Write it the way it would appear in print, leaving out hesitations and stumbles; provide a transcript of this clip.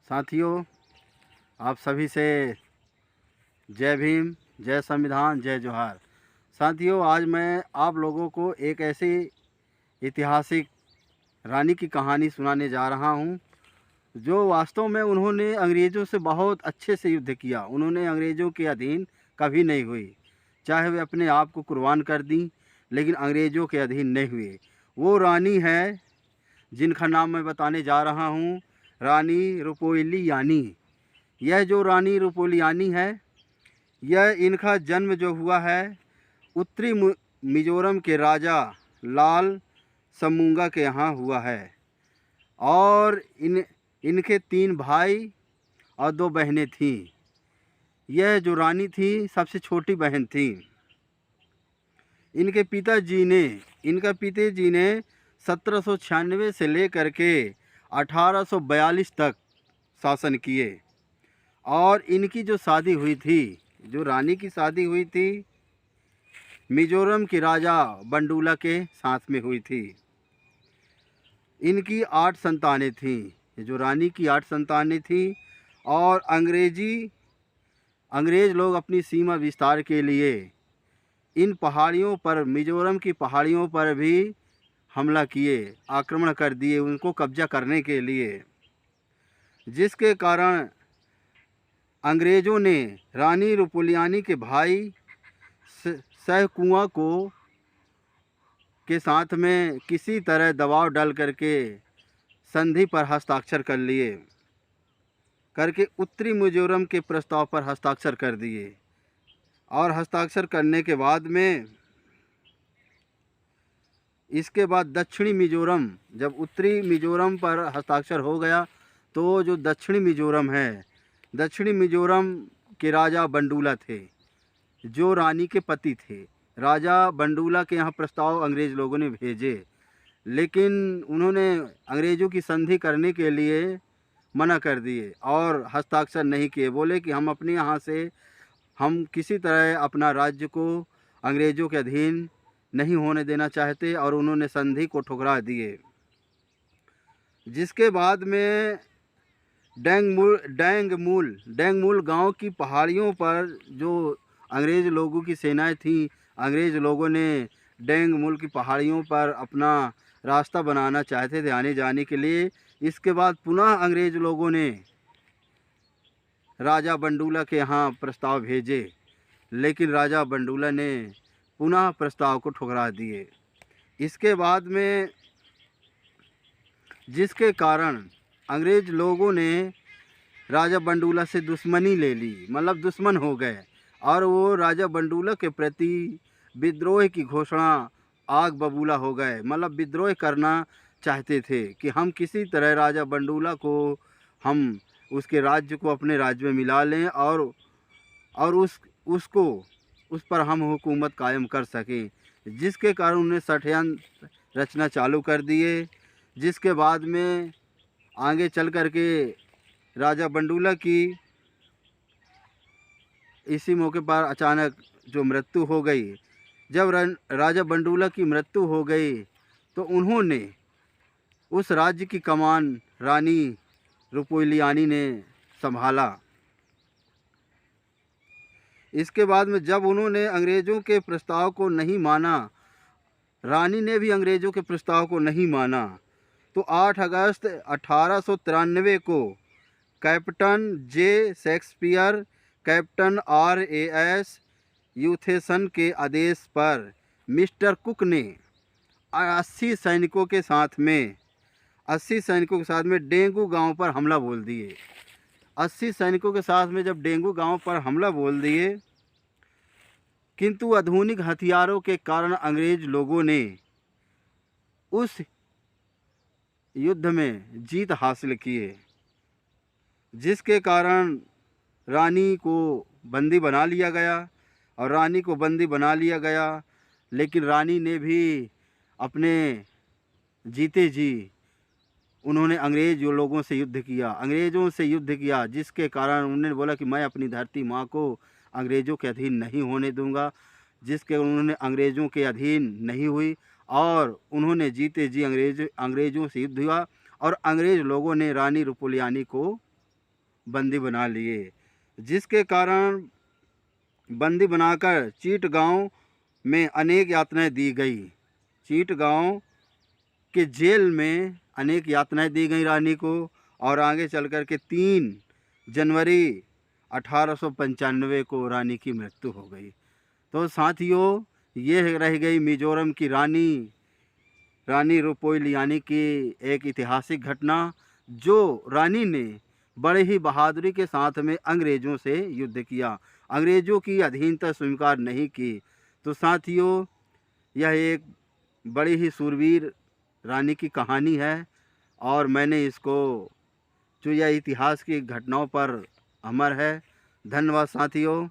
साथियों, आप सभी से जय भीम, जय संविधान, जय जोहार। साथियों, आज मैं आप लोगों को एक ऐसी ऐतिहासिक रानी की कहानी सुनाने जा रहा हूं, जो वास्तव में उन्होंने अंग्रेज़ों से बहुत अच्छे से युद्ध किया। उन्होंने अंग्रेज़ों के अधीन कभी नहीं हुई, चाहे वे अपने आप को कुर्बान कर दी, लेकिन अंग्रेज़ों के अधीन नहीं हुए। वो रानी है जिनका नाम मैं बताने जा रहा हूँ, रानी रुपोलियानी। यह जो रानी रुपोलियानी है, यह इनका जन्म जो हुआ है उत्तरी मिजोरम के राजा लाल समूंगा के यहाँ हुआ है। और इनके 3 भाई और 2 बहनें थीं। यह जो रानी थी सबसे छोटी बहन थी। इनके पिताजी ने 1796 से लेकर के 1842 तक शासन किए। और इनकी जो शादी हुई थी, जो रानी की शादी हुई थी, मिजोरम के राजा बंडूला के साथ में हुई थी। इनकी 8 संतानें थीं। जो रानी की 8 संतानें थीं। और अंग्रेज़ लोग अपनी सीमा विस्तार के लिए इन पहाड़ियों पर, मिजोरम की पहाड़ियों पर भी हमला किए, आक्रमण कर दिए उनको कब्जा करने के लिए, जिसके कारण अंग्रेज़ों ने रानी रुपोलियानी के भाई सहकुआ को के साथ में किसी तरह दबाव डाल करके संधि पर हस्ताक्षर कर लिए, करके उत्तरी मिजोरम के प्रस्ताव पर हस्ताक्षर कर दिए। और हस्ताक्षर करने के बाद में इसके बाद दक्षिणी मिजोरम, जब उत्तरी मिजोरम पर हस्ताक्षर हो गया, तो जो दक्षिणी मिजोरम है, दक्षिणी मिजोरम के राजा बंडूला थे, जो रानी के पति थे। राजा बंडूला के यहाँ प्रस्ताव अंग्रेज़ लोगों ने भेजे, लेकिन उन्होंने अंग्रेज़ों की संधि करने के लिए मना कर दिए और हस्ताक्षर नहीं किए। बोले कि हम अपने यहाँ से हम किसी तरह अपना राज्य को अंग्रेज़ों के अधीन नहीं होने देना चाहते, और उन्होंने संधि को ठुकरा दिए। जिसके बाद में डेंगमूल गांव की पहाड़ियों पर जो अंग्रेज़ लोगों की सेनाएं थीं, अंग्रेज़ लोगों ने डेंगमूल की पहाड़ियों पर अपना रास्ता बनाना चाहते थे आने जाने के लिए। इसके बाद पुनः अंग्रेज़ लोगों ने राजा बंडूला के यहाँ प्रस्ताव भेजे, लेकिन राजा बंडूला ने पुनः प्रस्ताव को ठुकरा दिए। इसके बाद में जिसके कारण अंग्रेज़ लोगों ने राजा बंडूला से दुश्मनी ले ली, मतलब दुश्मन हो गए, और वो राजा बंडूला के प्रति विद्रोह की घोषणा आग बबूला हो गए। मतलब विद्रोह करना चाहते थे कि हम किसी तरह राजा बंडूला को, हम उसके राज्य को अपने राज्य में मिला लें, और उस पर हम हुकूमत कायम कर सकें। जिसके कारण उन्हें षड्यंत्र रचना चालू कर दिए। जिसके बाद में आगे चल कर के राजा बंडूला की इसी मौके पर अचानक जो मृत्यु हो गई। जब राजा बंडूला की मृत्यु हो गई, तो उन्होंने उस राज्य की कमान रानी रुपोलियानी ने संभाला। इसके बाद में जब उन्होंने अंग्रेज़ों के प्रस्ताव को नहीं माना, रानी ने भी अंग्रेज़ों के प्रस्ताव को नहीं माना, तो 8 अगस्त 1893 को कैप्टन जे शेक्सपियर, कैप्टन RAS यूथेसन के आदेश पर मिस्टर कुक ने 80 सैनिकों के साथ में डेंगू गांव पर हमला बोल दिए। 80 सैनिकों के साथ में जब डेंगू गांव पर हमला बोल दिए, किंतु आधुनिक हथियारों के कारण अंग्रेज लोगों ने उस युद्ध में जीत हासिल किए, जिसके कारण रानी को बंदी बना लिया गया। लेकिन रानी ने भी अपने जीते जी उन्होंने अंग्रेज़ों से युद्ध किया, जिसके कारण उन्होंने बोला कि मैं अपनी धरती माँ को अंग्रेज़ों के अधीन नहीं होने दूंगा। जिसके उन्होंने अंग्रेज़ों के अधीन नहीं हुई, और उन्होंने जीते जी अंग्रेज़ों से युद्ध हुआ, और अंग्रेज़ लोगों ने रानी रुपोलियानी को बंदी बना लिए, जिसके कारण बंदी बनाकर चीटगांव में अनेक यातनाएं दी गई। चीटगांव के जेल में अनेक यातनाएं दी गई रानी को, और आगे चल कर के 3 जनवरी 1895 को रानी की मृत्यु हो गई। तो साथियों, ये रह गई मिजोरम की रानी रुपोइलियानी की एक ऐतिहासिक घटना, जो रानी ने बड़े ही बहादुरी के साथ में अंग्रेज़ों से युद्ध किया, अंग्रेज़ों की अधीनता स्वीकार नहीं की। तो साथियों, यह एक बड़ी ही शूरवीर रानी की कहानी है, और मैंने इसको, जो यह इतिहास की घटनाओं पर अमर है। धन्यवाद साथियों।